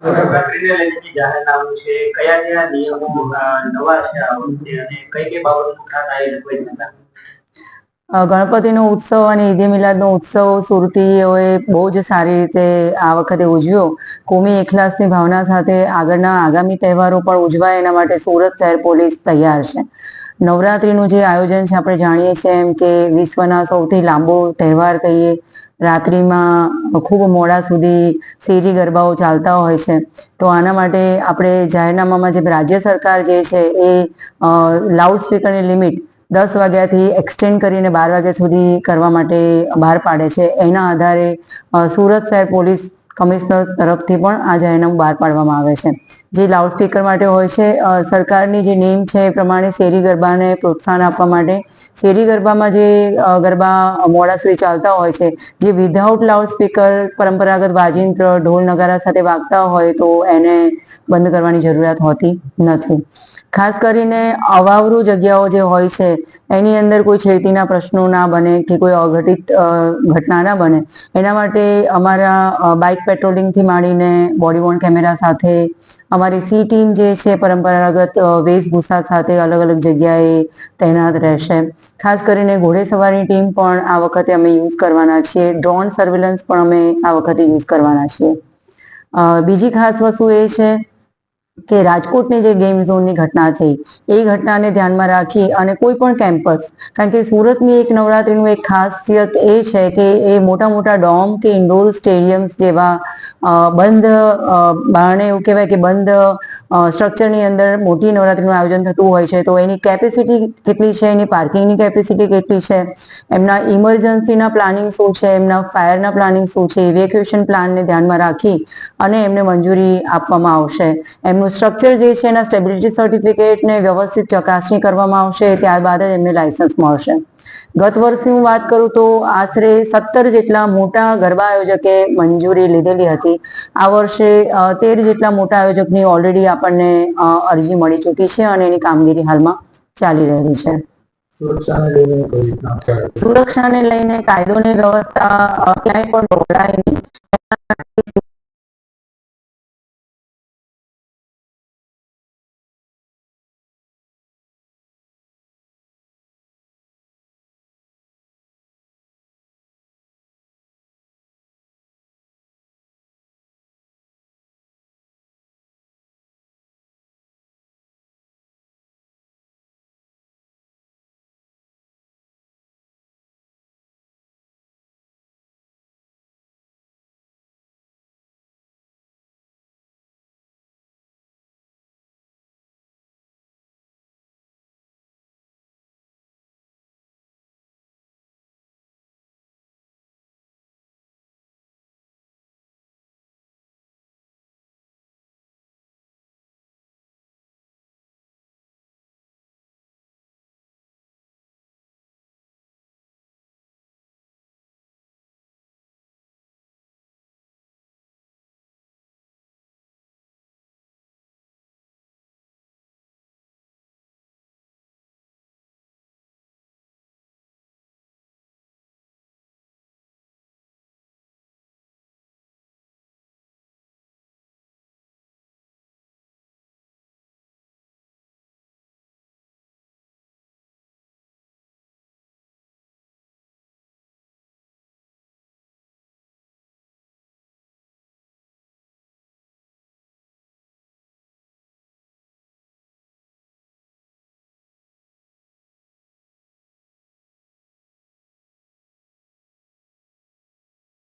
નવરાત્રીને લઈને જે જાહેરનામું છે કયા કયા નિયમો નવા છે આ વખતે અને કઈ કઈ બાબતનું ખાસ આયોજન કોઈ નતા? ગણપતિનો ઉત્સવ અને ઈદે મિલાદનો ઉત્સવ સુરતીઓએ બહુ જ સારી રીતે આ વખતે ઉજવ્યો. કોમી એકલાસની ભાવના સાથે આગળના આગામી તહેવારો પણ ઉજવાય એના માટે સુરત શહેર પોલીસ તૈયાર છે. નવરાત્રિનું જે આયોજન છે આપણે જાણીએ છીએ એમ કે વિશ્વના સૌથી લાંબો તહેવાર કહીએ. રાત્રિમાં ખૂબ મોડા સુધી શેરી ગરબાઓ ચાલતા હોય છે. તો આના માટે આપણે જાહેરનામામાં જે રાજ્ય સરકાર જે છે એ લાઉડ સ્પીકરની લિમિટ 10 વાગ્યાથી એક્સટેન્ડ કરીને 12 વાગ્યા સુધી કરવા માટે બહાર પાડે છે. એના આધારે સુરત શહેર પોલીસ કમિશનર તરફથી પણ આ જાહેરનામું બહાર પાડવામાં આવે છે. જે લાઉડ સ્પીકર માટે હોય છે, સરકારની જે નેમ છે એ પ્રમાણે શેરી ગરબાને પ્રોત્સાહન આપવા માટે શેરી ગરબામાં જે ગરબા મોડા સુધી ચાલતા હોય છે, જે વિધાઉટ લાઉડ સ્પીકર પરંપરાગત વાજિંત્ર ઢોલ નગારા સાથે વાગતા હોય તો એને બંધ કરવાની જરૂરિયાત હોતી નથી. ખાસ કરીને અવાવરૂ જગ્યાઓ જે હોય છે એની અંદર કોઈ છેડતીના પ્રશ્નો ના બને કે કોઈ અઘટિત ઘટના ના બને એના માટે અમારા બાઇક પેટ્રોલિંગથી માંડીને બોડી વોર્ન કેમેરા સાથે અમારી સી ટીમ જે છે પરંપરાગત વેશભૂષા સાથે અલગ અલગ જગ્યાએ તૈનાત રહેશે. ખાસ કરીને ઘોડેસવારની ટીમ પણ આ વખતે અમે યુઝ કરવાના છીએ. ડ્રોન સર્વેલન્સ પણ અમે આ વખતે યુઝ કરવાના છીએ. બીજી ખાસ વસ્તુ એ છે કે રાજકોટની જે ગેમ ઝોનની ઘટના થઈ એ ઘટનાને ધ્યાનમાં રાખી અને કોઈ પણ કેમ્પસ, કારણ કે સુરતની એક નવરાત્રિનું એક ખાસિયત એ છે કે એ મોટા મોટા ડોમ કે ઇન્ડોર સ્ટેડિયમ્સ જેવા બંધ બારણે એવું કહેવાય કે બંધ સ્ટ્રક્ચરની અંદર મોટી નવરાત્રિનું આયોજન થતું હોય છે. તો એની કેપેસિટી કેટલી છે, એની પાર્કિંગની કેપેસિટી કેટલી છે, એમના ઇમરજન્સીના પ્લાનિંગ શું છે, એમના ફાયરના પ્લાનિંગ શું છે, ઇવેક્યુએશન પ્લાનને ધ્યાનમાં રાખી અને એમને મંજૂરી આપવામાં આવશે. એમનું સ્ટ્રક્ચર જે છે એના સ્ટેબિલિટી સર્ટિફિકેટને વ્યવસ્થિત ચકાસણી કરવામાં આવશે. ત્યારબાદ જ એમને લાયસન્સ મળશે. ગત વર્ષની હું વાત કરું તો આશરે 17 જેટલા મોટા ગરબા આયોજકે મંજૂરી લીધેલી હતી. આ વર્ષે 13 જેટલા મોટા આયોજકની ઓલરેડી આપણને અરજી મળી ચૂકી છે અને એની કામગીરી હાલમાં ચાલી રહી છે. સુરક્ષાને લઈને કાયદો ને વ્યવસ્થા ક્યાંય પણ દોડાય નહીં.